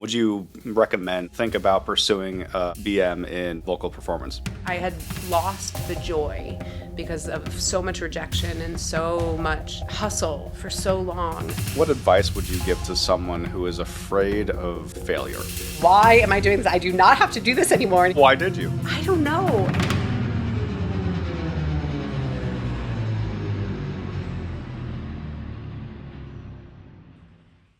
Would you think about pursuing a BM in vocal performance? I had lost the joy because of so much rejection and so much hustle for so long. What advice would you give to someone who is afraid of failure? Why am I doing this? I do not have to do this anymore. Why did you? I don't know.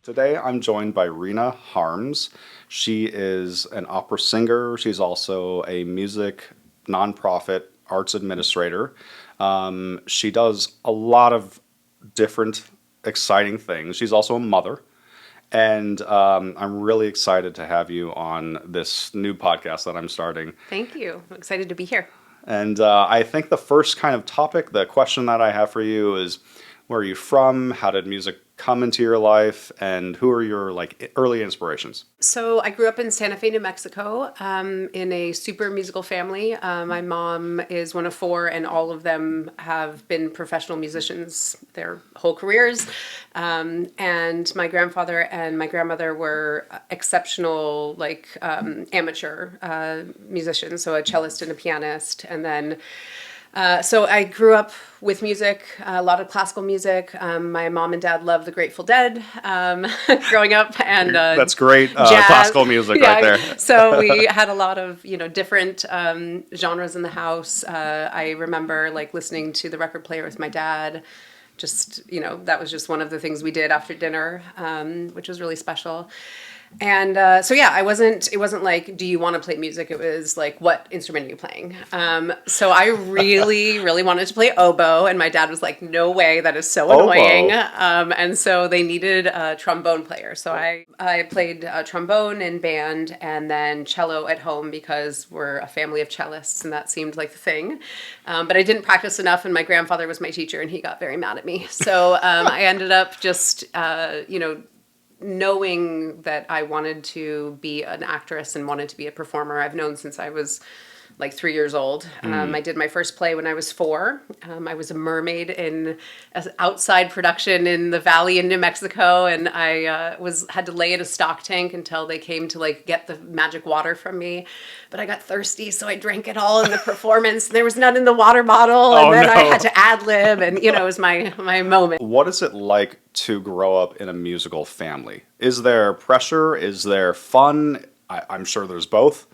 Today I'm joined by Rena Harms. She is an opera singer. She's also a music nonprofit arts administrator. She does a lot of different exciting things. She's also a mother. And I'm really excited to have you on this new podcast that I'm starting. Thank you. I'm excited to be here. And I think the first kind of topic, the question that I have for you is, where are you from? How did music come into your life? And who are your early inspirations? So I grew up in Santa Fe, New Mexico, in a super musical family. My mom is one of four, and all of them have been professional musicians their whole careers. And my grandfather and my grandmother were exceptional, amateur musicians, so a cellist and a pianist. And then so I grew up with music, a lot of classical music. My mom and dad loved the Grateful Dead growing up, and that's great jazz. Classical music right there. So we had a lot of different genres in the house. I remember listening to the record player with my dad. Just that was just one of the things we did after dinner, which was really special. And it wasn't like, do you want to play music? It was like, what instrument are you playing? So I really, really wanted to play oboe, and my dad was like, no way, that is so annoying. And so they needed a trombone player. So I played trombone in band and then cello at home because we're a family of cellists and that seemed like the thing. But I didn't practice enough, and my grandfather was my teacher and he got very mad at me. So I ended up just, knowing that I wanted to be an actress and wanted to be a performer. I've known since I was 3 years old. I did my first play when I was 4. I was a mermaid in an outside production in the valley in New Mexico, and I had to lay in a stock tank until they came to get the magic water from me. But I got thirsty, so I drank it all in the performance. There was none in the water bottle, and I had to ad lib, and it was my moment. What is it like to grow up in a musical family? Is there pressure? Is there fun? I'm sure there's both.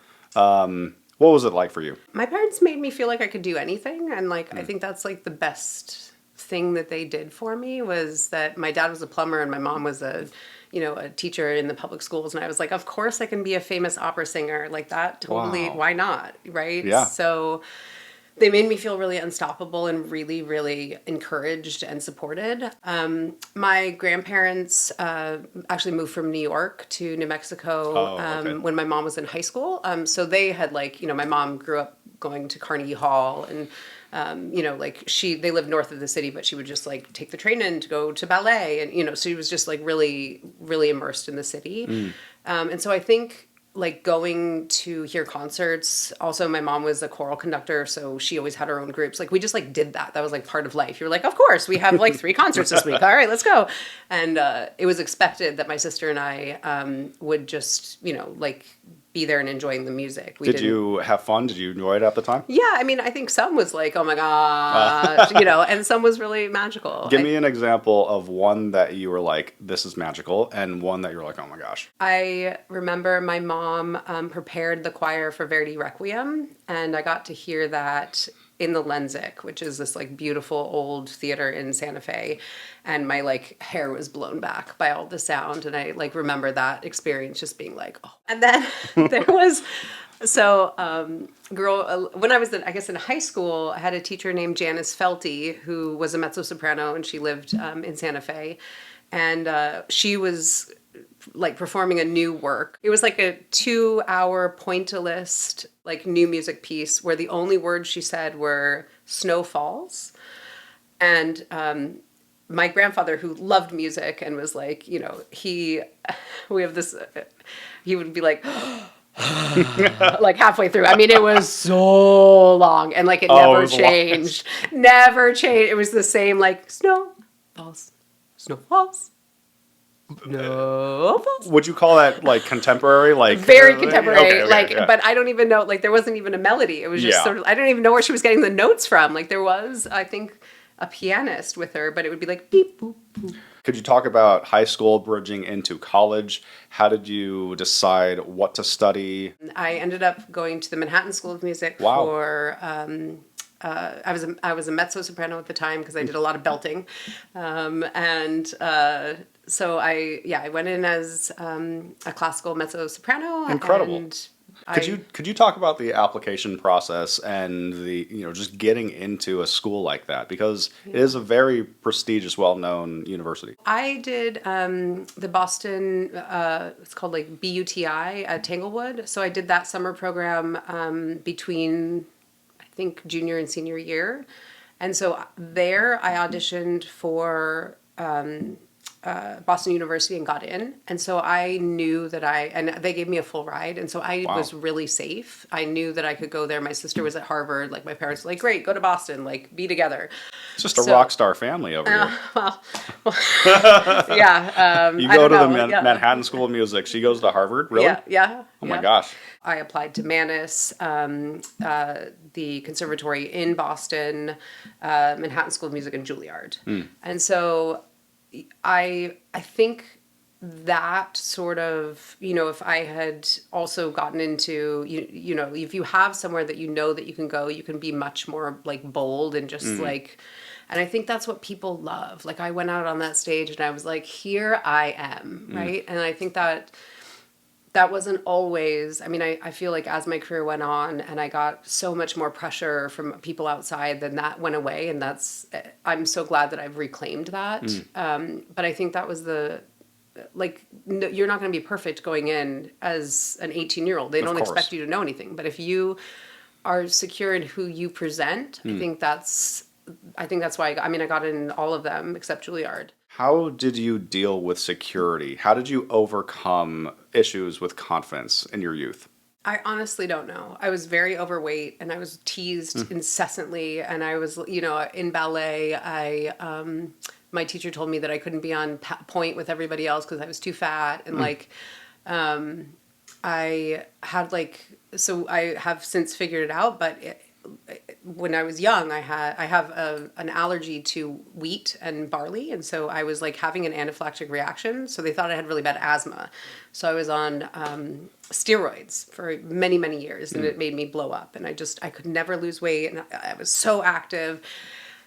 What was it like for you? My parents made me feel like I could do anything, and I think that's the best thing that they did for me was that my dad was a plumber and my mom was a teacher in the public schools, and I was like, of course I can be a famous opera singer like that. Totally, wow. Why not, right? Yeah. So they made me feel really unstoppable and really, really encouraged and supported. My grandparents actually moved from New York to New Mexico when my mom was in high school. So they had my mom grew up going to Carnegie Hall, and they lived north of the city, but she would just take the train in to go to ballet, and so she was just really, really immersed in the city. And so I think going to hear concerts. Also, my mom was a choral conductor, so she always had her own groups. We just did that. That was part of life. You were of course, we have 3 concerts this week. All right, let's go. And it was expected that my sister and I would just, be there and enjoying the music. Did you have fun? Did you enjoy it at the time? Yeah, I think some was oh my gosh, and some was really magical. Give me an example of one that you were this is magical, and one that you were oh my gosh. I remember my mom prepared the choir for Verdi Requiem, and I got to hear that in the Lensic, which is this beautiful old theater in Santa Fe, and my hair was blown back by all the sound, and I remember that experience just being oh. And then there was when I was in high school, I had a teacher named Janice Felty who was a mezzo-soprano, and she lived in Santa Fe, and she was performing a new work. It was a 2-hour pointillist new music piece where the only words she said were "snow falls," and my grandfather, who loved music and was he would be halfway through. It was so long, and it never changed. Never changed. It was the same snow falls, No. Would you call that like contemporary? Like Very contemporary, like, yeah. but I don't even know, like, there wasn't even a melody. It was just Yeah. sort of, I don't even know where she was getting the notes from. Like, there was, I think, a pianist with her, but it would be like beep boop. Could you talk about high school bridging into college? How did you decide what to study? I ended up going to the Manhattan School of Music Wow. for. I was a mezzo soprano at the time because I did a lot of belting, and so I went in as a classical mezzo soprano, Incredible. and Could you talk about the application process and the just getting into a school like that, because it is a very prestigious, well-known university. I did the Boston. It's called like BUTI at Tanglewood. So I did that summer program between, I think, junior and senior year, and so there I auditioned for Boston University and got in. And so I knew that and they gave me a full ride. And so I Wow. was really safe. I knew that I could go there. My sister was at Harvard. Like, my parents were like, great, go to Boston, like, be together. It's just a rock star family over here. Well, yeah. You I go don't to the know. Yeah. Manhattan School of Music. She goes to Harvard, really? Yeah, yeah. Oh my gosh. I applied to Manus, the conservatory in Boston, Manhattan School of Music, and Juilliard. And so I think that sort of, if I had also gotten into, if you have somewhere that that you can go, you can be much more like bold and just like, and I think that's what people love. Like, I went out on that stage and I was like, here I am, right? And I think that wasn't always, I mean, I feel like as my career went on and I got so much more pressure from people outside, then that went away. And I'm so glad that I've reclaimed that. But I think that was no, you're not going to be perfect going in as an 18-year-old. They don't expect you to know anything. But if you are secure in who you present, I think that's why, I got in all of them except Juilliard. How did you deal with security? How did you overcome issues with confidence in your youth? I honestly don't know. I was very overweight and I was teased incessantly. And I was, in ballet, my teacher told me that I couldn't be on point with everybody else because I was too fat. And I had so I have since figured it out, but when I was young, I have an allergy to wheat and barley, and so I was like having an anaphylactic reaction. So they thought I had really bad asthma. So I was on steroids for many, many years, and it made me blow up. And I could never lose weight, and I was so active.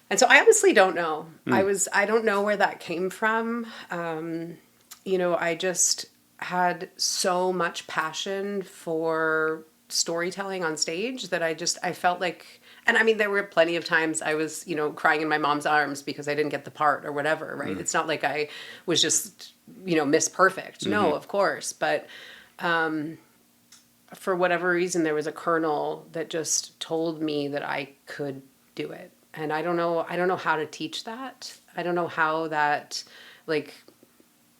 And so I honestly don't know. I don't know where that came from. I just had so much passion for storytelling on stage that I felt like, and I mean, there were plenty of times I was, crying in my mom's arms because I didn't get the part or whatever, right? It's not like I was just, Miss Perfect. No, of course. But for whatever reason, there was a kernel that just told me that I could do it. And I don't know how to teach that. I don't know how that, like,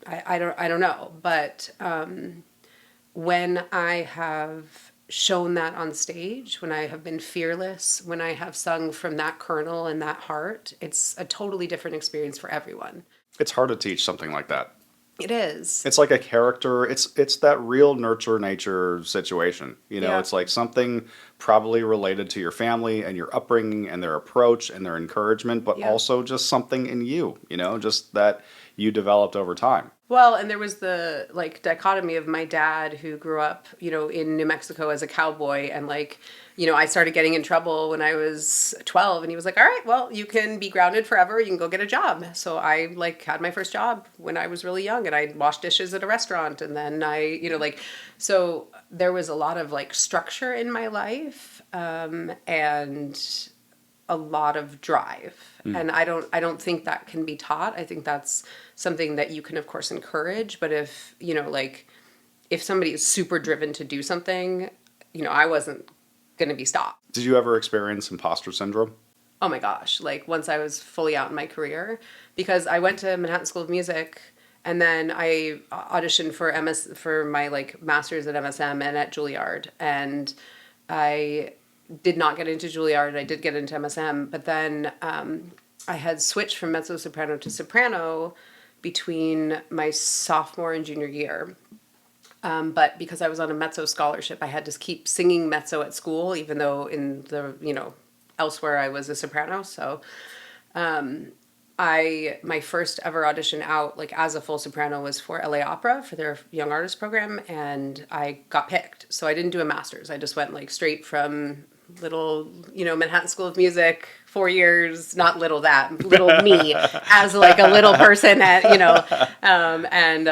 I don't know. But when I have shown that on stage, when I have been fearless, when I have sung from that kernel and that heart, it's a totally different experience for everyone. It's hard to teach something like that. It is. It's like a character. It's that real nurture nature situation. Yeah. It's like something probably related to your family and your upbringing and their approach and their encouragement, but also just something in you, just that you developed over time. Well, and there was the dichotomy of my dad who grew up, in New Mexico as a cowboy, and I started getting in trouble when I was 12, and he was like, all right, well, you can be grounded forever. You can go get a job. So I had my first job when I was really young, and I washed dishes at a restaurant. And then so there was a lot of structure in my life, and a lot of drive. And I don't think that can be taught. I think that's something that you can, of course, encourage. But if, if somebody is super driven to do something, I wasn't going to be stopped. Did you ever experience imposter syndrome? Oh my gosh. Once I was fully out in my career, because I went to Manhattan School of Music and then I auditioned for my master's at MSM and at Juilliard. And I did not get into Juilliard. I did get into MSM, but then I had switched from mezzo soprano to soprano between my sophomore and junior year. But because I was on a mezzo scholarship, I had to keep singing mezzo at school, even though in the, elsewhere I was a soprano. So my first ever audition out, like as a full soprano, was for LA Opera for their young artist program, and I got picked. So I didn't do a master's. I just went like straight from little, Manhattan School of Music, 4 years, not little that, little me as like a little person at, and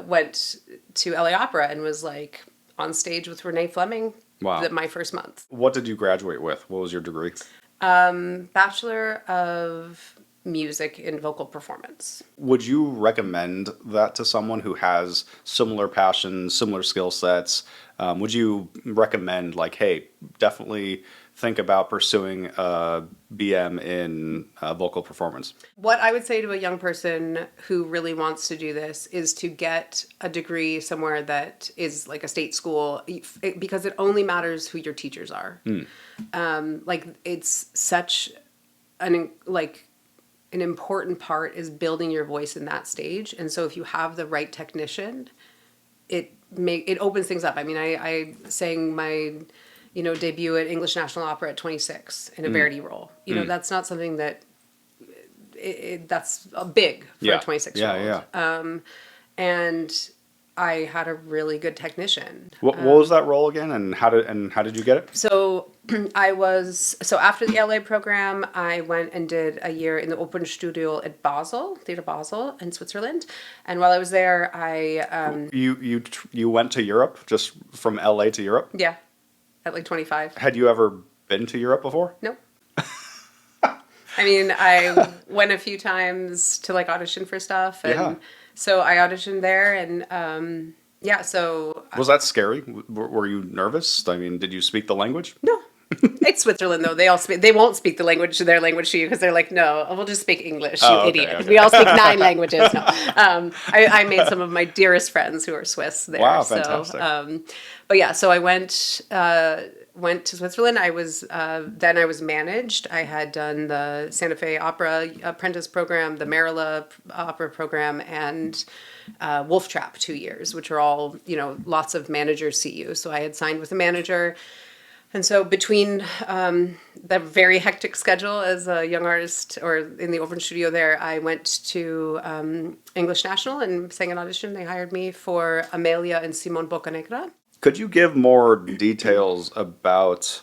went to LA Opera and was like on stage with Renee Fleming. Wow. My first month. What did you graduate with? What was your degree? Bachelor of Music in Vocal Performance. Would you recommend that to someone who has similar passions, similar skill sets? Would you recommend, like, hey, definitely think about pursuing a BM in vocal performance? What I would say to a young person who really wants to do this is to get a degree somewhere that is like a state school, because it only matters who your teachers are. Like, it's such an important part is building your voice in that stage. And so if you have the right technician, it opens things up. I mean, I sang my debut at English National Opera at 26 in a Verdi role. That's not something that that's big for a 26-year-old. Yeah. And I had a really good technician. What was that role again, and how did you get it? So after the LA program, I went and did a year in the Open Studio at Basel, Theater Basel in Switzerland. And while I was there, You went to Europe, just from LA to Europe? yeah, at like 25. Had you ever been to Europe before? No. I mean, I went a few times to like audition for stuff, and so I auditioned there, and so Was that scary? Were you nervous? I mean, did you speak the language? no. It's Switzerland though. They won't speak their language to you because they're like, no, we'll just speak English, you idiot. Okay. We all speak 9 languages. No. I made some of my dearest friends who are Swiss there. Wow, fantastic. But yeah, so I went to Switzerland. I was managed. I had done the Santa Fe Opera apprentice program, the Marilla opera program, and Wolf Trap 2 years, which are all, lots of managers see you. So I had signed with a manager. And so between the very hectic schedule as a young artist or in the open studio there, I went to English National and sang an audition. They hired me for Amelia and Simon Boccanegra. Could you give more details about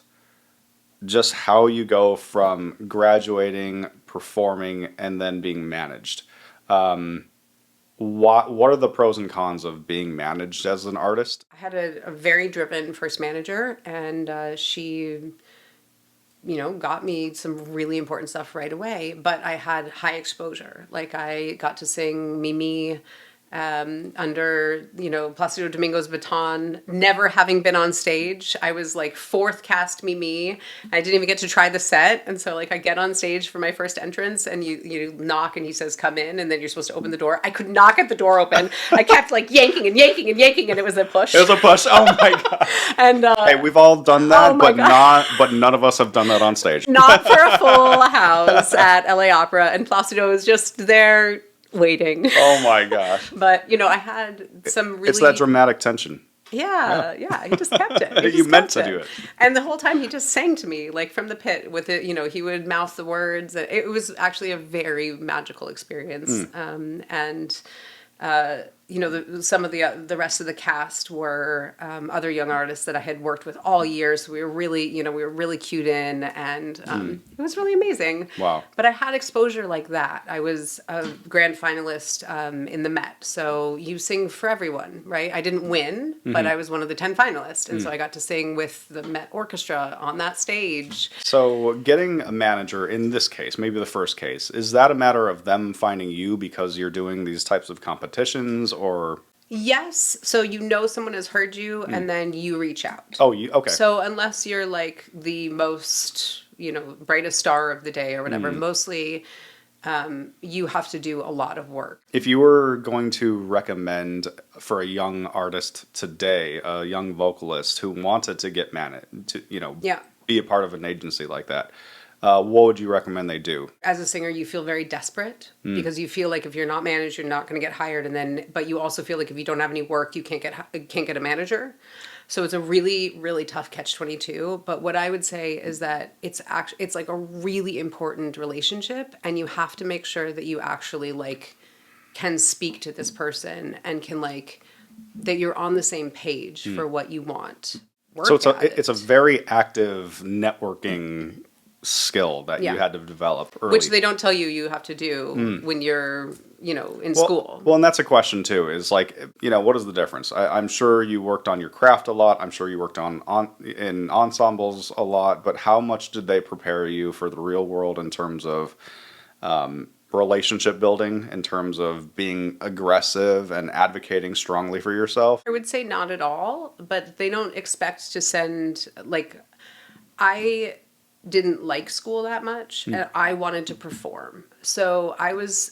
just how you go from graduating, performing, and then being managed? What are the pros and cons of being managed as an artist? I had a very driven first manager, and she, got me some really important stuff right away. But I had high exposure. Like, I got to sing Mimi under, Placido Domingo's baton, never having been on stage. I was like 4th cast Mimi. I didn't even get to try the set. And so like I get on stage for my first entrance, and you knock and he says, come in, and then you're supposed to open the door. I could not get the door open. I kept like yanking and yanking and yanking, and it was a push. It was a push. Oh my God. And hey, we've all done that, but none of us have done that on stage. Not for a full house at LA Opera, and Placido was just there waiting. Oh my gosh. But, I had some really... It's that dramatic tension. Yeah, he just kept it. You meant to do it. And the whole time he just sang to me, like from the pit with it, he would mouth the words. It was actually a very magical experience. Some of the rest of the cast were other young artists that I had worked with all year. So we were really cued in, and it was really amazing. Wow. But I had exposure like that. I was a grand finalist in the Met. So you sing for everyone, right? I didn't win, but I was one of the 10 finalists. And so I got to sing with the Met Orchestra on that stage. So getting a manager, in this case, maybe the first case, is that a matter of them finding you because you're doing these types of competitions, or... Yes. So someone has heard you, and then you reach out. Oh, okay. So unless you're like the most, brightest star of the day or whatever, mostly you have to do a lot of work. If you were going to recommend for a young artist today, a young vocalist who wanted to get managed, to, be a part of an agency like that, what would you recommend they do? As a singer, you feel very desperate because you feel like if you're not managed, you're not going to get hired, but you also feel like if you don't have any work, you can't get a manager. So it's a really, really tough catch-22. But what I would say is that it's like a really important relationship, and you have to make sure that you actually like can speak to this person and can like that you're on the same page for what you want. So it's a very active networking skill that Yeah. you had to develop early. Which they don't tell you have to do when you're, in school. Well, and that's a question too, is like, what is the difference? I'm sure you worked on your craft a lot. I'm sure you worked in ensembles a lot, but how much did they prepare you for the real world in terms of relationship building, in terms of being aggressive and advocating strongly for yourself? I would say not at all, but they don't expect to send, like, I didn't like school that much and I wanted to perform. So I was,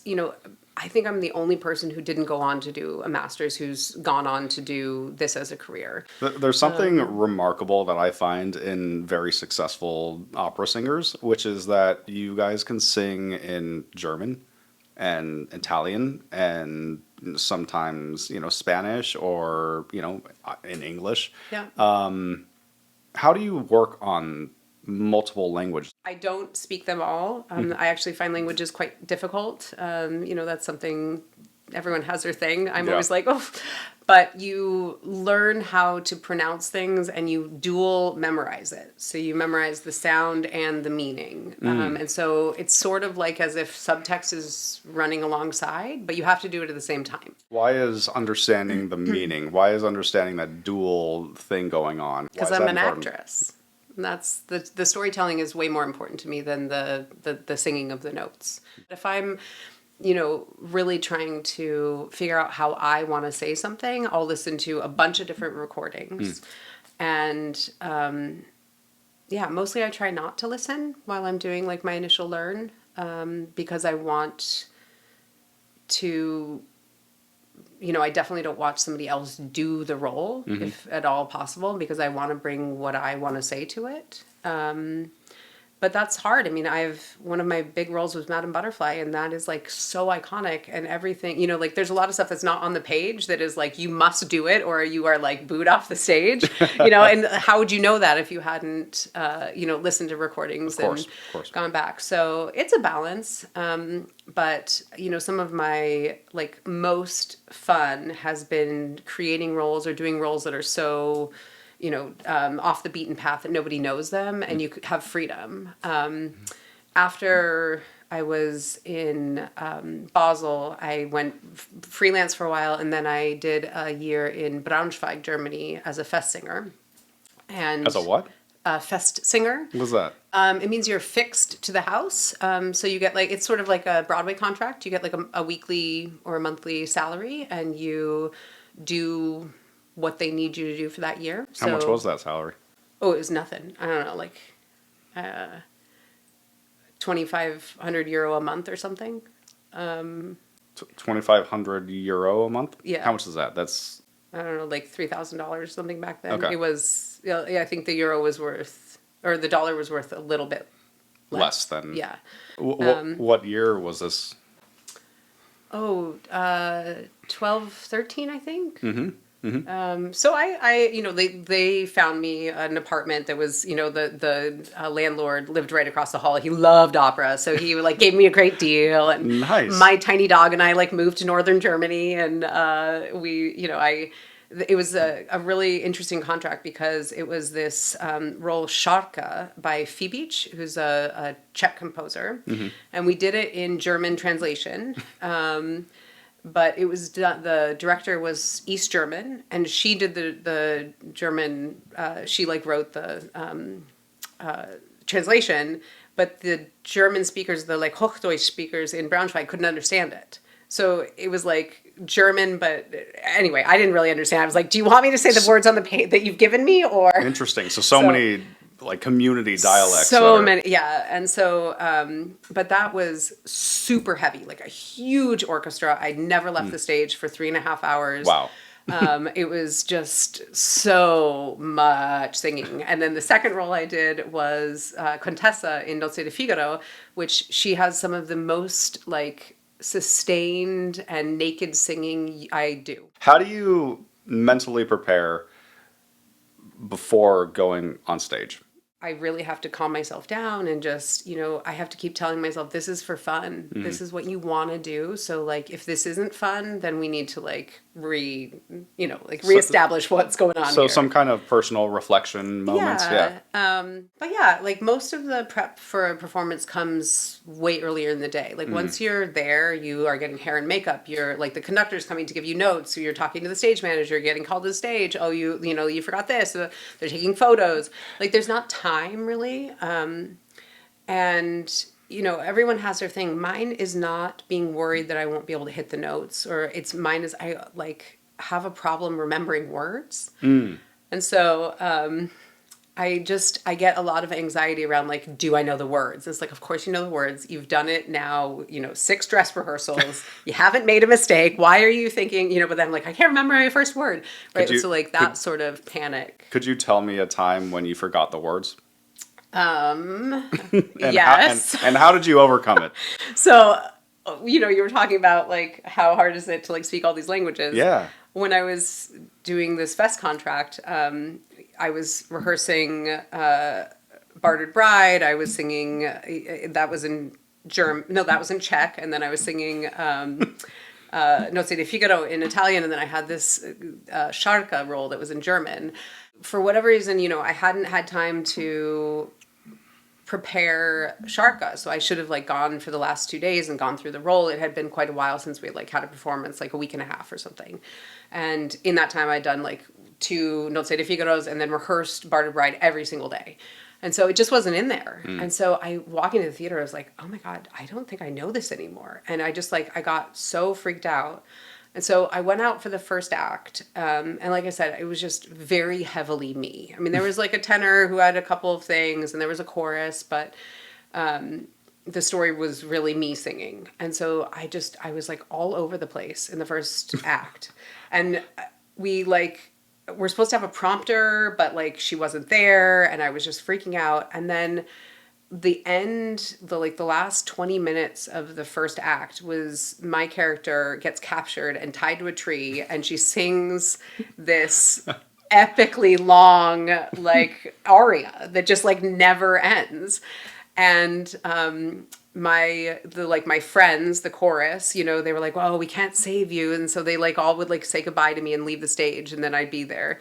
I think I'm the only person who didn't go on to do a master's who's gone on to do this as a career. There's something remarkable that I find in very successful opera singers, which is that you guys can sing in German and Italian and sometimes, Spanish or, in English. Yeah. How do you work on multiple languages? I don't speak them all. I actually find languages quite difficult. That's something, everyone has their thing. I'm always like, oh, but you learn how to pronounce things and you dual memorize it. So you memorize the sound and the meaning. And so it's sort of like as if subtext is running alongside, but you have to do it at the same time. Why is understanding the meaning? Why is understanding that dual thing going on? Because I'm an actress. And that's the storytelling is way more important to me than the singing of the notes. If I'm, really trying to figure out how I want to say something, I'll listen to a bunch of different recordings. And mostly I try not to listen while I'm doing like my initial learn because I want to, I definitely don't watch somebody else do the role if at all possible because I want to bring what I want to say to it. But that's hard. I mean, one of my big roles was Madame Butterfly, and that is like so iconic and everything. Like there's a lot of stuff that's not on the page that is like you must do it or you are like booed off the stage. And how would you know that if you hadn't listened to recordings and gone back? So it's a balance. But some of my like most fun has been creating roles or doing roles that are so off the beaten path that nobody knows them and you could have freedom. After I was in Basel, I went freelance for a while and then I did a year in Braunschweig, Germany as a fest singer. And as a what? A fest singer. What's that? It means you're fixed to the house. So you get like, it's sort of like a Broadway contract. You get like a weekly or a monthly salary and you do what they need you to do for that year. How much was that salary? Oh, it was nothing. I don't know, like 2,500 euro a month or something. 2,500 euro a month? Yeah. How much is that? That's I don't know, like $3,000 something back then. Okay. It was, I think the euro was worth, or the dollar was worth a little bit less than. Yeah. What year was this? 12, 13, I think. So they found me an apartment that was, the landlord lived right across the hall. He loved opera. So he like gave me a great deal and nice. My tiny dog and I like moved to northern Germany and it was a really interesting contract because it was this role Scharka by Fibic, who's a Czech composer. And we did it in German translation. But it was the director was East German, and she did the German. She like wrote the translation, but the German speakers, the like Hochdeutsch speakers in Braunschweig, couldn't understand it. So it was like German, but anyway, I didn't really understand. I was like, "Do you want me to say the words on the page that you've given me?" Or interesting. So many. Like community dialects. So many, yeah. And so, but that was super heavy, like a huge orchestra. I'd never left the stage for 3.5 hours. Wow. It was just so much singing. And then the second role I did was Contessa in Nozze di Figaro, which she has some of the most like sustained and naked singing I do. How do you mentally prepare before going on stage? I really have to calm myself down and just, I have to keep telling myself this is for fun. Mm-hmm. This is what you want to do. So like if this isn't fun, then we need to like reestablish what's going on So here. some kind of personal reflection moments. Yeah. But yeah, like most of the prep for a performance comes way earlier in the day. Like once you're there, you are getting hair and makeup. You're like the conductor's coming to give you notes. So you're talking to the stage manager, getting called to the stage. Oh, you forgot this. They're taking photos. Like there's not time really. And everyone has their thing. Mine is not being worried that I won't be able to hit the notes, or mine is I like have a problem remembering words. And so I get a lot of anxiety around like, do I know the words? It's like, of course you know the words. You've done it now, 6 dress rehearsals. You haven't made a mistake. Why are you thinking, but then I'm like, I can't remember my first word. Right. So like that sort of panic. Could you tell me a time when you forgot the words? Yes. And how did you overcome it? So, you were talking about like how hard is it to like speak all these languages? Yeah. When I was doing this fest contract, I was rehearsing Bartered Bride. I was singing, that was in that was in Czech. And then I was singing Nozze di Figaro in Italian. And then I had this Sciarca role that was in German. For whatever reason, I hadn't had time to prepare Sciarca. So I should have like gone for the last 2 days and gone through the role. It had been quite a while since we had like had a performance, like a week and a half or something. And in that time I'd done like 2 Nozze di Figaros and then rehearsed Bartered Bride every single day. And so it just wasn't in there. And so I walk into the theater, I was like, oh my God, I don't think I know this anymore. And I just like, I got so freaked out. And so I went out for the first act. And like I said, it was just very heavily me. I mean, there was like a tenor who had a couple of things and there was a chorus, but the story was really me singing. And so I was like all over the place in the first act. And we're supposed to have a prompter, but like she wasn't there and I was just freaking out. And then the last 20 minutes of the first act was my character gets captured and tied to a tree and she sings this epically long like aria that just like never ends. And my friends, the chorus, they were like, "Oh, we can't save you," and so they like all would like say goodbye to me and leave the stage, and then I'd be there.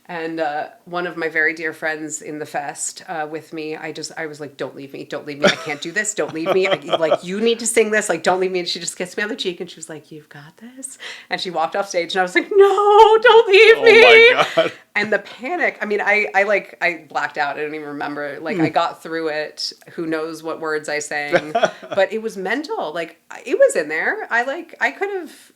And one of my very dear friends in the fest with me, I was like, don't leave me, I can't do this, don't leave me, like you need to sing this, like don't leave me. And she just kissed me on the cheek and she was like, you've got this. And she walked off stage and I was like, no, don't leave me. Oh my God. And the panic, I mean, I blacked out, I don't even remember, like I got through it, who knows what words I sang, but it was mental, like it was in there, I could have,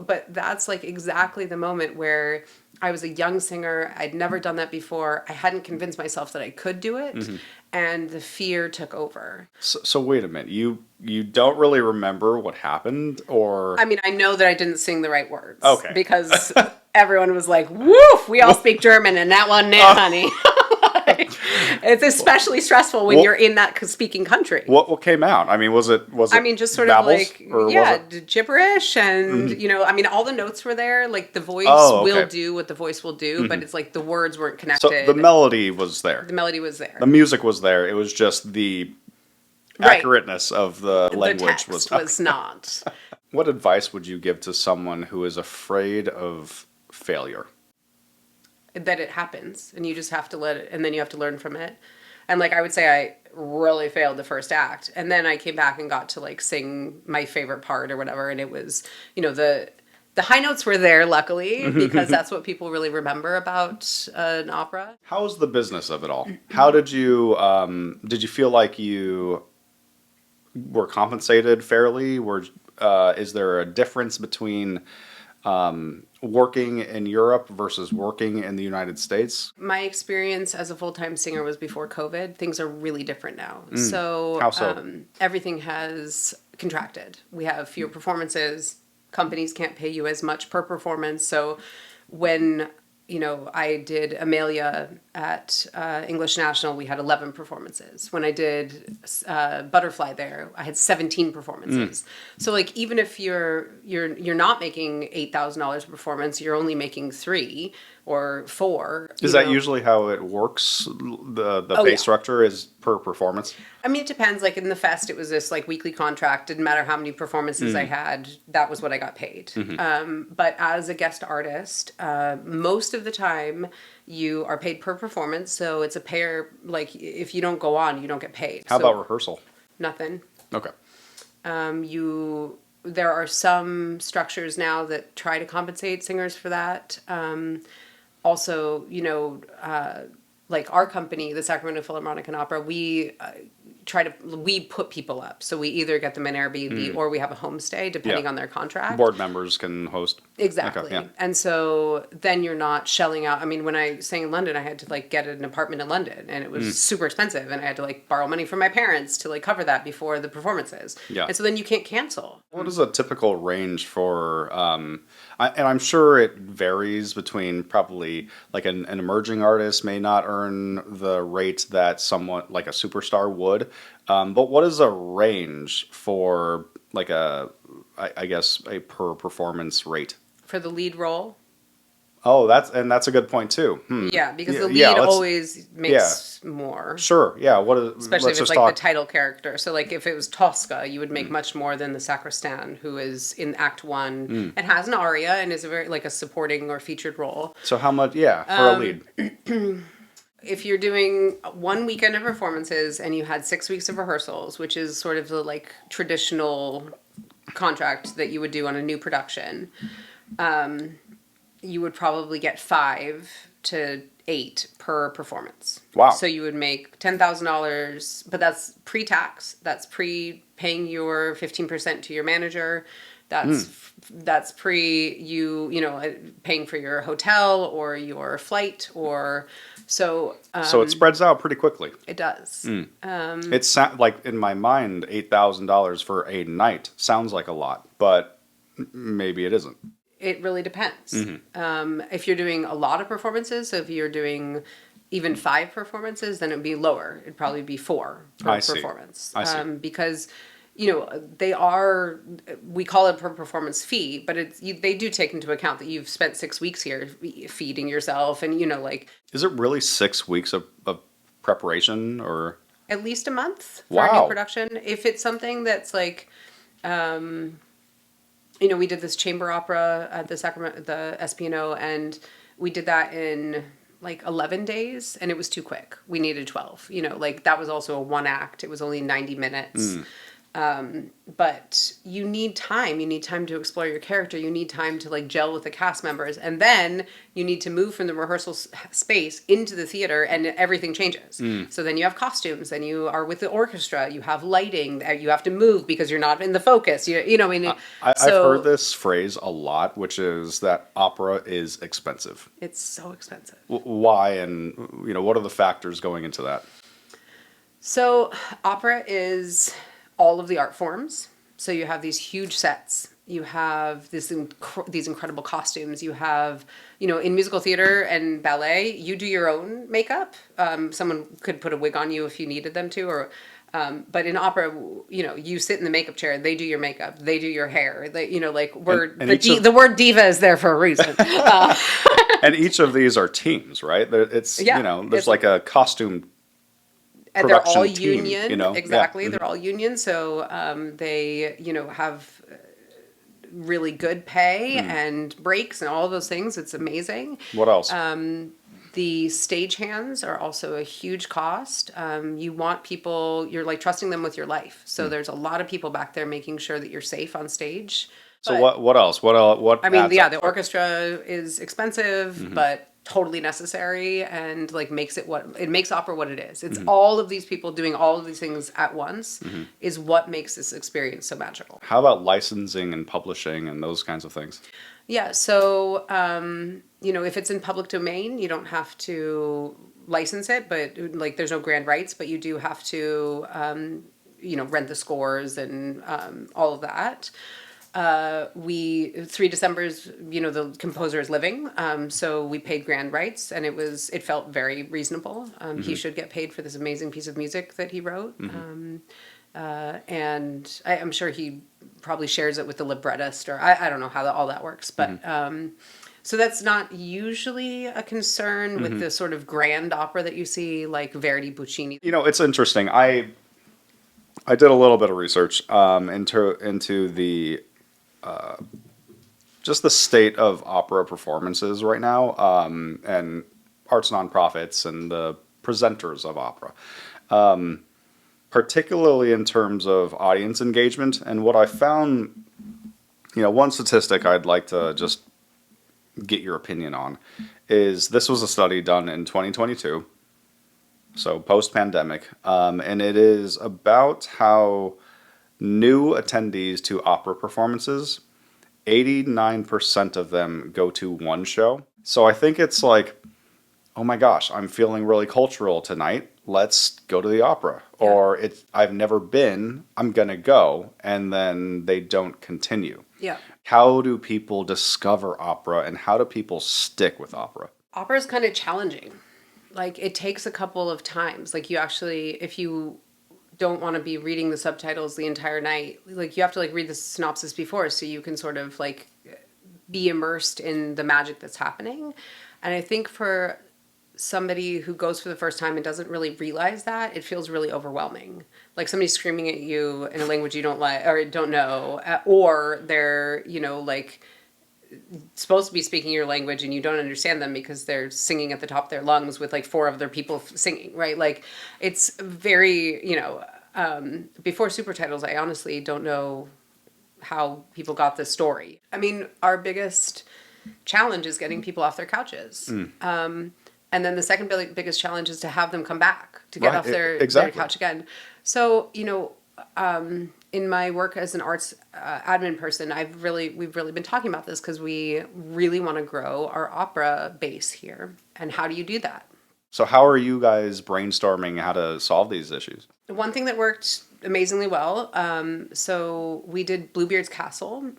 but that's like exactly the moment where I was a young singer. I'd never done that before. I hadn't convinced myself that I could do it, and the fear took over. So wait a minute. You don't really remember what happened, or? I mean, I know that I didn't sing the right words. Okay. Because everyone was like, "Woof, we all speak German, and that wasn't it, honey." It's especially stressful when you're in that speaking country. What came out? I mean, was it? I mean, just sort babbles, of like, gibberish, and I mean, all the notes were there. Like the voice will do what the voice will do, but it's like the words weren't connected. So the melody was there. The melody was there. The music was there. It was just the accurateness of the language the text was not. What advice would you give to someone who is afraid of failure? That it happens and you just have to let it, and then you have to learn from it. And like I would say I really failed the first act, and then I came back and got to like sing my favorite part or whatever, and it was the high notes were there, luckily, because that's what people really remember about an opera. How was the business of it all? How did you feel like you were compensated fairly? Is there a difference between working in Europe versus working in the United States? My experience as a full-time singer was before COVID. Things are really different now. So, How so? Everything has contracted. We have fewer performances. companies can't pay you as much per performance. So when I did Amelia at English National, we had 11 performances. When I did Butterfly there, I had 17 performances. So like even if you're not making $8,000 a performance, you're only making 3 or 4. Is that usually how it works? The pay structure is per performance? I mean, it depends. Like in the fest, it was this like weekly contract. Didn't matter how many performances I had. That was what I got paid. But as a guest artist, most of the time you are paid per performance. So it's a pair. Like if you don't go on, you don't get paid. How about rehearsal? Nothing. Okay. There are some structures now that try to compensate singers for that. Also, like our company, the Sacramento Philharmonic Opera, we put people up. So we either get them an Airbnb or we have a homestay, depending on their contract. Board members can host. Exactly. Okay, yeah. And so then you're not shelling out. I mean, when I sang in London, I had to like get an apartment in London, and it was super expensive, and I had to like borrow money from my parents to like cover that before the performances. Yeah. And so then you can't cancel. What is a typical range for, and I'm sure it varies between probably like an emerging artist may not earn the rate that someone like a superstar would. But what is a range for like I guess a per performance rate? For the lead role? Oh, that's a good point too. Yeah, because the lead Yeah, always makes more. Sure. Yeah. Especially if it's like the title character. So like if it was Tosca, you would make much more than the sacristan, who is in Act 1 and has an aria and is a very like a supporting or featured role. So how much? Yeah, for a lead. If you're doing 1 weekend of performances and you had 6 weeks of rehearsals, which is sort of the like traditional contract that you would do on a new production, you would probably get 5 to 8 per performance. Wow. So you would make $10,000, but that's pre-tax. That's pre-paying your 15% to your manager. That's pre paying for your hotel or your flight or so. So it spreads out pretty quickly. It does. It's like in my mind, $8,000 for a night sounds like a lot, but maybe it isn't. It really depends. If you're doing a lot of performances, so if you're doing even 5 performances, then it'd be lower. It'd probably be 4 per performance. I see. Because they are, we call it per performance fee, but they do take into account that you've spent 6 weeks here feeding yourself and, like. Is it really 6 weeks of preparation or? At least a month for a new production. If it's something that's like, we did this chamber opera at the SPNO, and we did that in like 11 days, and it was too quick. We needed 12. Like that was also a 1 act. It was only 90 minutes. But you need time. You need time to explore your character. You need time to like gel with the cast members. And then you need to move from the rehearsal space into the theater, and everything changes. So then you have costumes, and you are with the orchestra. You have lighting. You have to move because you're not in the focus. I've heard this phrase a lot, which is that opera is expensive. It's so expensive. Why? And, what are the factors going into that? So opera is all of the art forms. So you have these huge sets. You have these incredible costumes. You have, in musical theater and ballet, you do your own makeup. Someone could put a wig on you if you needed them to, but in opera, you sit in the makeup chair. They do your makeup. They do your hair. The word diva is there for a reason. And each of these are teams, right? There's like a costume. And they're all team, union, exactly. Yeah. They're all union, so they, have really good pay and breaks and all those things. It's amazing. What else? The stagehands are also a huge cost. You want people, you're like trusting them with your life. So there's a lot of people back there making sure that you're safe on stage. So what else? What? I mean, the orchestra is expensive, but totally necessary, and like makes opera what it is. It's all of these people doing all of these things at once is what makes this experience so magical. How about licensing and publishing and those kinds of things? Yeah, so if it's in public domain, you don't have to license it, but like there's no grand rights, but you do have to rent the scores and all of that. we 3 Decembers, the composer is living, so we paid grand rights, and it felt very reasonable. He should get paid for this amazing piece of music that he wrote. And I'm sure he probably shares it with the librettist, or I don't know how all that works, but so that's not usually a concern with the sort of grand opera that you see, like Verdi, Puccini. It's interesting. I did a little bit of research into the just the state of opera performances right now, and arts nonprofits and the presenters of opera, particularly in terms of audience engagement. And what I found, one statistic I'd like to just get your opinion on is this was a study done in 2022, so post-pandemic, and it is about how new attendees to opera performances, 89% of them go to one show. So I think it's like, oh my gosh, I'm feeling really cultural tonight. Let's go to the opera. Yeah. Or I've never been, I'm going to go. And then they don't continue. Yeah. How do people discover opera, and how do people stick with opera? Opera is kind of challenging. Like, it takes a couple of times. Like, you actually, if you don't want to be reading the subtitles the entire night, like, you have to like read the synopsis before so you can sort of like be immersed in the magic that's happening. And I think for somebody who goes for the first time and doesn't really realize that, it feels really overwhelming. Like somebody screaming at you in a language you don't like or don't know, or they're, like supposed to be speaking your language and you don't understand them because they're singing at the top of their lungs with like 4 other people singing, right? Like, it's very, before super titles, I honestly don't know how people got this story. I mean, our biggest challenge is getting people off their couches. And then the second biggest challenge is to have them come back, to get off their couch again. So, in my work as an arts admin person, we've really been talking about this because we really want to grow our opera base here. And how do you do that? So how are you guys brainstorming how to solve these issues? One thing that worked amazingly well, so we did Bluebeard's Castle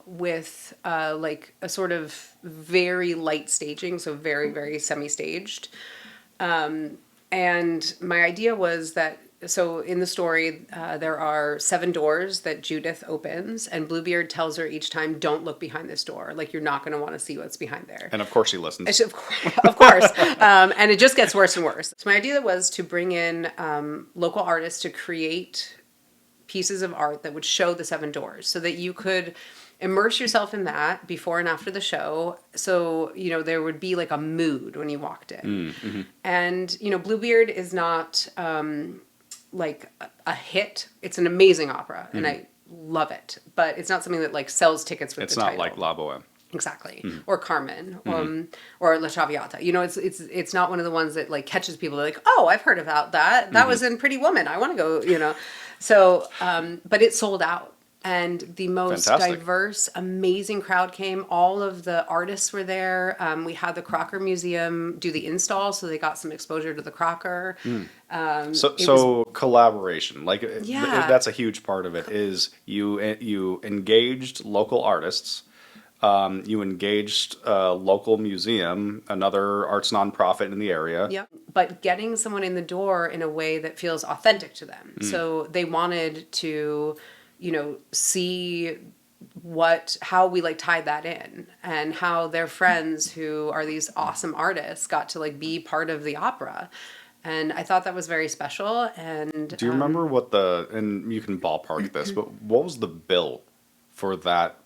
with like a sort of very light staging, so very, very semi-staged. And my idea was that, so in the story, there are 7 doors that Judith opens, and Bluebeard tells her each time, don't look behind this door. Like, you're not going to want to see what's behind there. And of course she listens. Of course. And it just gets worse and worse. So my idea was to bring in local artists to create pieces of art that would show the 7 doors so that you could immerse yourself in that before and after the show. So, there would be like a mood when you walked in. Mm-hmm. And, Bluebeard is not like a hit. It's an amazing opera, and I love it. But it's not something that like sells tickets with the title. It's not like La Boheme. Exactly. Or Carmen, or La Traviata. It's not one of the ones that like catches people. They're like, oh, I've heard about that. That was in Pretty Woman. I want to go, So, but it sold out. And the most diverse, amazing crowd came. All of the artists were there. We had the Crocker Museum do the install, so they got some exposure to the Crocker. So collaboration, like that's a huge part of it. Is you engaged local artists, you engaged a local museum, another arts nonprofit in the area. Yeah, but getting someone in the door in a way that feels authentic to them. So they wanted to, see how we like tied that in, and how their friends who are these awesome artists got to like be part of the opera. And I thought that was very special. And do you remember what and you can ballpark this, but what was the bill for that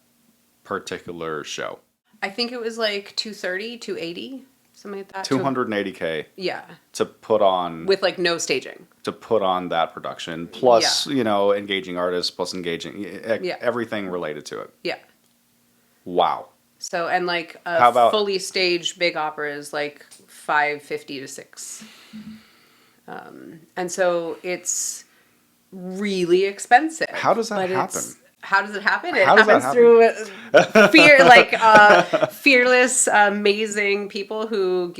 particular show? I think it was like 230, 280, something like that. $280K. Yeah. To put on, with like no staging. To put on that production, plus engaging artists, plus engaging everything related to it. Yeah. Wow. So, and like a fully staged big opera is like $550 to $600. And so it's really expensive. How does that happen? How does it happen? It How does that happens happen? through fearless, amazing people who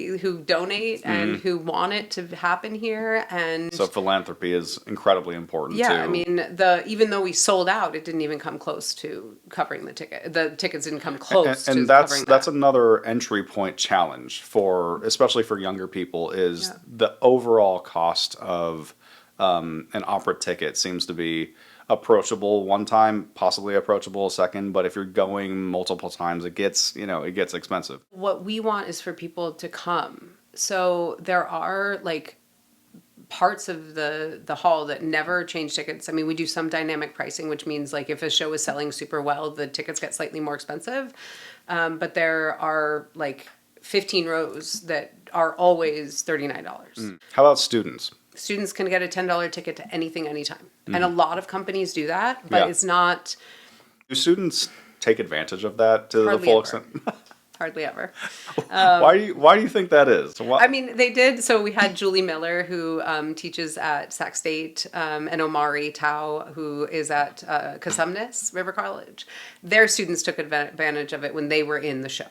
donate and who want it to happen here. And So philanthropy is incredibly important yeah, I too. mean, even though we sold out, it didn't even come close to covering the ticket. The tickets didn't come close to And covering that's that. another entry point challenge for, especially for younger people, is Yeah. the overall cost of an opera ticket seems to be approachable one time, possibly approachable a second, but if you're going multiple times, it gets, it gets expensive. What we want is for people to come. So there are like parts of the hall that never change tickets. I mean, we do some dynamic pricing, which means like if a show is selling super well, the tickets get slightly more expensive. But there are like 15 rows that are always $39. How about students? Students can get a $10 ticket to anything, anytime. And a lot of companies do that, but Yeah. it's not Do students take advantage of that to the hardly full ever. extent? Hardly ever. Why do you think that is? I mean, they did. So we had Julie Miller, who teaches at Sac State, and Omari Tao, who is at Casumnes River College. Their students took advantage of it when they were in the show.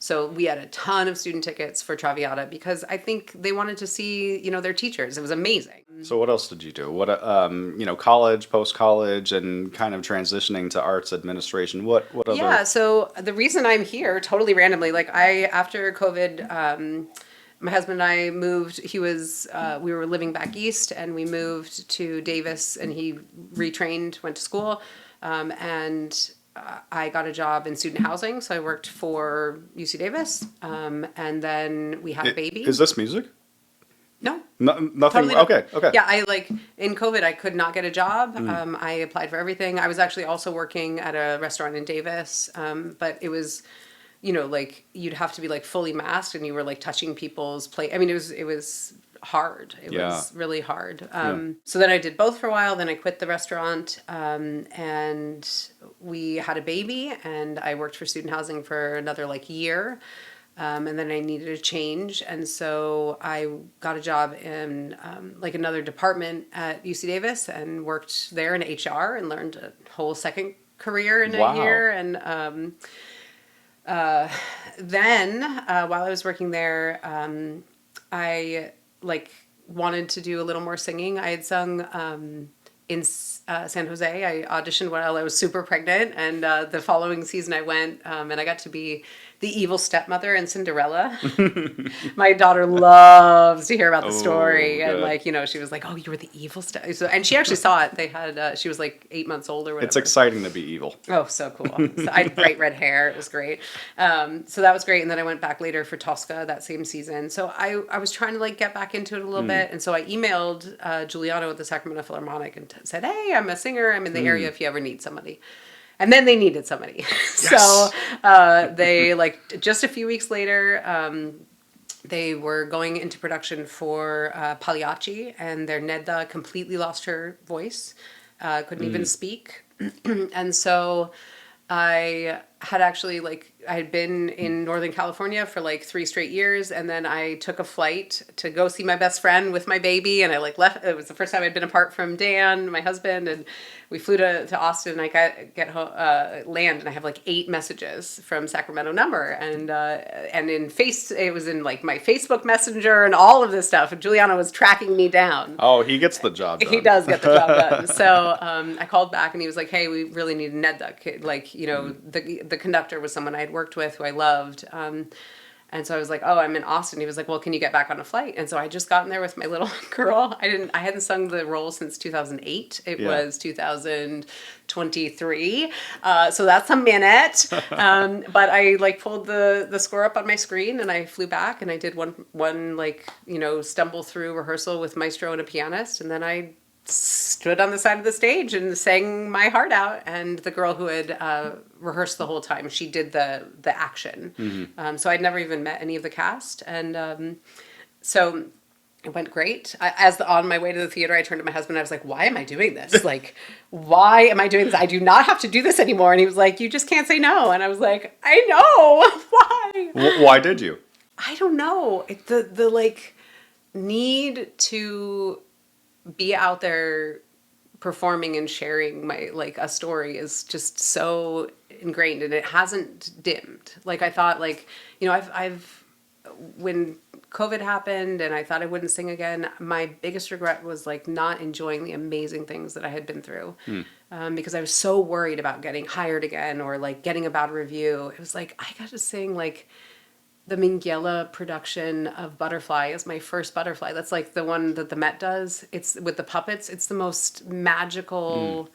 So we had a ton of student tickets for Traviata because I think they wanted to see, their teachers. It was amazing. So what else did you do? What college, post college, and kind of transitioning to arts administration. What other? Yeah, so the reason I'm here, totally randomly, like after COVID, my husband and I moved. We were living back east, and we moved to Davis, and he retrained, went to school, and I got a job in student housing. So I worked for UC Davis, and then we had a baby. Is this music? No. Nothing. Totally not. Okay. Yeah, I in COVID, I could not get a job. I applied for everything. I was actually also working at a restaurant in Davis, but it was, you'd have to be like fully masked, and you were like touching people's plate. I mean, it was hard. It was really hard. So then I did both for a while. Then I quit the restaurant, and we had a baby, and I worked for student housing for another like year. And then I needed a change, and so I got a job in like another department at UC Davis and worked there in HR and learned a whole second career in a year. And then while I was working there, I like wanted to do a little more singing. I had sung in San Jose. I auditioned while I was super pregnant, and the following season I went, and I got to be the evil stepmother in Cinderella. My daughter loves to hear about the story, and she was like, "Oh, you were the evil step." So, and she actually saw it. They had she was like 8 months old or whatever. It's exciting to be evil. Oh, so cool. So I had bright red hair. It was great. So that was great. And then I went back later for Tosca that same season. So I was trying to like get back into it a little bit. And so I emailed Giuliano at the Sacramento Philharmonic and said, "Hey, I'm a singer. I'm in the area if you ever need somebody." And then they needed somebody. So they just a few weeks later, they were going into production for Pagliacci, and their Nedda completely lost her voice, couldn't even speak. And so I had actually I had been in Northern California for 3 straight years, and then I took a flight to go see my best friend with my baby, and I left. It was the first time I'd been apart from Dan, my husband, and we flew to Austin. And I get home, land, and I have 8 messages from Sacramento number, and it was in my Facebook Messenger and all of this stuff. And Giuliano was tracking me down. Oh, he gets the job done. He does get the job done. So I called back, and he was like, "Hey, we really need a Nedda." The conductor was someone I had worked with who I loved. And so I was like, "Oh, I'm in Austin." He was like, "Well, can you get back on a flight?" And so I just gotten there with my little girl. I hadn't sung the role since 2008. It was 2023. So that's a minute. But I pulled the score up on my screen, and I flew back, and I did one stumble through rehearsal with maestro and a pianist, and then I stood on the side of the stage and sang my heart out. And the girl who had rehearsed the whole time, she did the action. Mm-hmm. So I'd never even met any of the cast, and so it went great. On my way to the theater, I turned to my husband and I was like, "Why am I doing this? Why am I doing this? I do not have to do this anymore." And he was like, "You just can't say no." And I was like, "I know." Why? Why did you? I don't know. The need to be out there performing and sharing my like a story is just so ingrained, and it hasn't dimmed. Like I thought, like, you know, I've when COVID happened and I thought I wouldn't sing again, my biggest regret was like not enjoying the amazing things that I had been through. Because I was so worried about getting hired again or like getting a bad review. It was like, I got to sing like the Minghella production of Butterfly is my first Butterfly. That's like the one that the Met does. It's with the puppets. It's the most magical,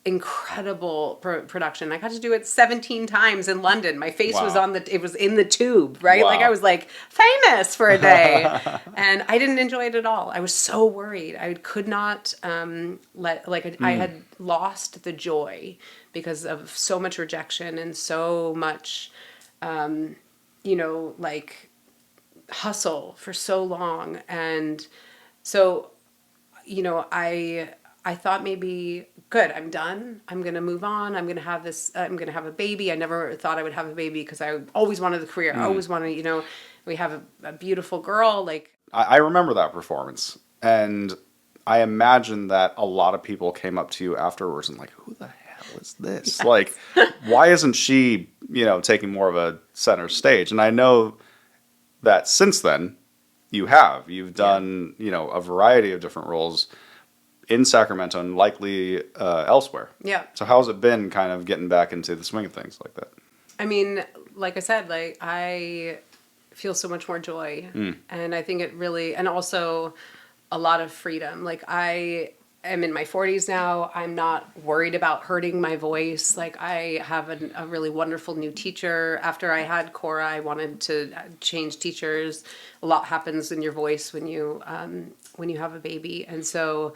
incredible production. I got to do it 17 times in London. My face was Wow. it was in the tube, right? Like I Wow. was like famous for a day. And I didn't enjoy it at all. I was so worried. I could not I had lost the joy because of so much rejection and so much, like hustle for so long. And so, I thought maybe good, I'm done. I'm going to move on. I'm going to have a baby. I never thought I would have a baby because I always wanted the career. I always wanted, we have a beautiful girl. Like, I remember that performance, and I imagine that a lot of people came up to you afterwards and like, who the hell is this? yes. Like, why isn't she, taking more of a center stage? And I know that since then, you've done, a variety of different roles in Sacramento and likely elsewhere. Yeah. So how's it been kind of getting back into the swing of things like that? I mean, like I said, like I feel so much more joy. And I think it really, and also a lot of freedom. Like I am in my 40s now. I'm not worried about hurting my voice. Like I have a really wonderful new teacher. After I had Cora, I wanted to change teachers. A lot happens in your voice when you have a baby. And so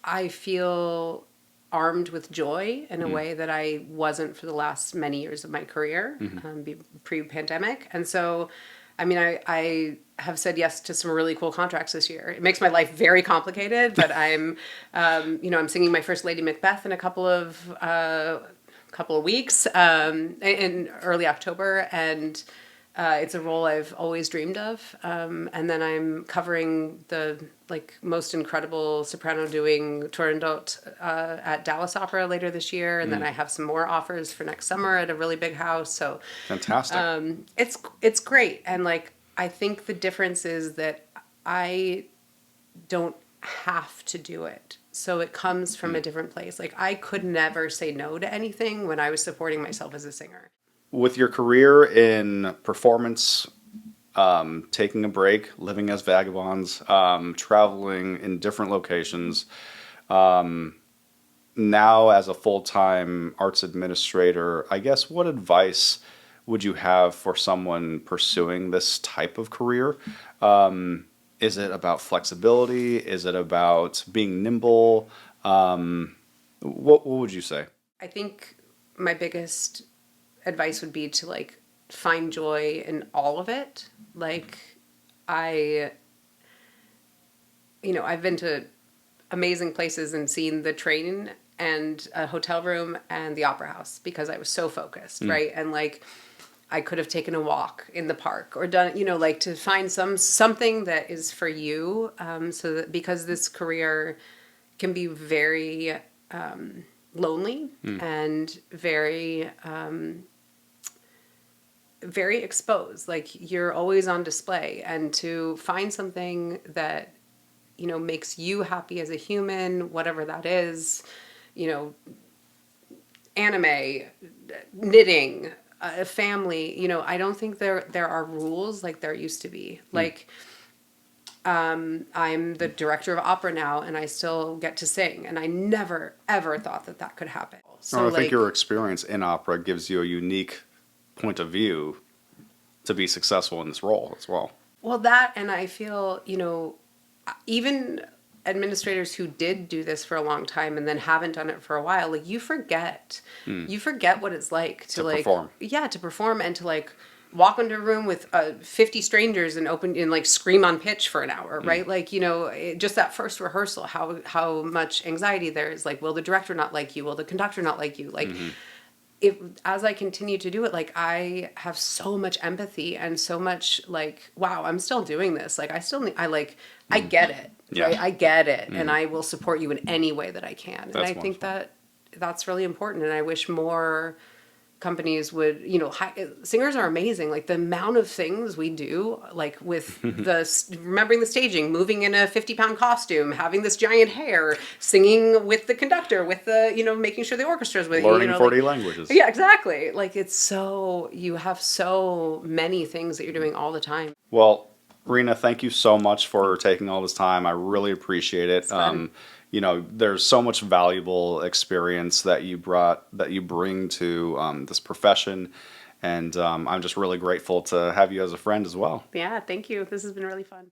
I feel armed with joy in a way that I wasn't for the last many years of my career, pre-pandemic. And so, I mean, I have said yes to some really cool contracts this year. It makes my life very complicated, but I'm singing my first Lady Macbeth in a couple of weeks, in early October. And it's a role I've always dreamed of. And then I'm covering the most incredible soprano doing Turandot at Dallas Opera later this year. And then I have some more offers for next summer at a really big house. So Fantastic. it's great. And I think the difference is that I don't have to do it. So it comes from a different place. Like I could never say no to anything when I was supporting myself as a singer. With your career in performance, taking a break, living as vagabonds, traveling in different locations, now as a full-time arts administrator, I guess what advice would you have for someone pursuing this type of career? Is it about flexibility? Is it about being nimble? What would you say? I think my biggest advice would be to find joy in all of it. I've been to amazing places and seen the train and a hotel room and the opera house because I was so focused, right? And I could have taken a walk in the park or done, to find something that is for you. So that because this career can be very lonely and very very exposed. You're always on display, and to find something that makes you happy as a human, whatever that is, anime, knitting, a family, I don't think there are rules like there used to be. I'm the director of opera now, and I still get to sing, and I never ever thought that could happen. So I think your experience in opera gives you a unique point of view to be successful in this role as well. Well, that, and I feel, even administrators who did do this for a long time and then haven't done it for a while, you forget what it's like to perform. Yeah, to perform and to walk into a room with 50 strangers and scream on pitch for an hour, right? Just that first rehearsal, how much anxiety there is. Will the director not like you? Will the conductor not like you? As I continue to do it, I have so much empathy and so much wow, I'm still doing this. I still need, I get it. Yeah. right? I get it, and I will support you in any way that I can. And That's I think wonderful. that's really important. And I wish more companies would, singers are amazing. Like the amount of things we do, like with remembering the staging, moving in a 50-pound costume, having this giant hair, singing with the conductor, with the, making sure the orchestra's with you, Learning 40 languages. yeah, exactly. Like you have so many things that you're doing all the time. Well, Rena, thank you so much for taking all this time. I really appreciate it. It's fun. There's so much valuable experience that you bring to this profession, and I'm just really grateful to have you as a friend as well. Yeah, thank you. This has been really fun.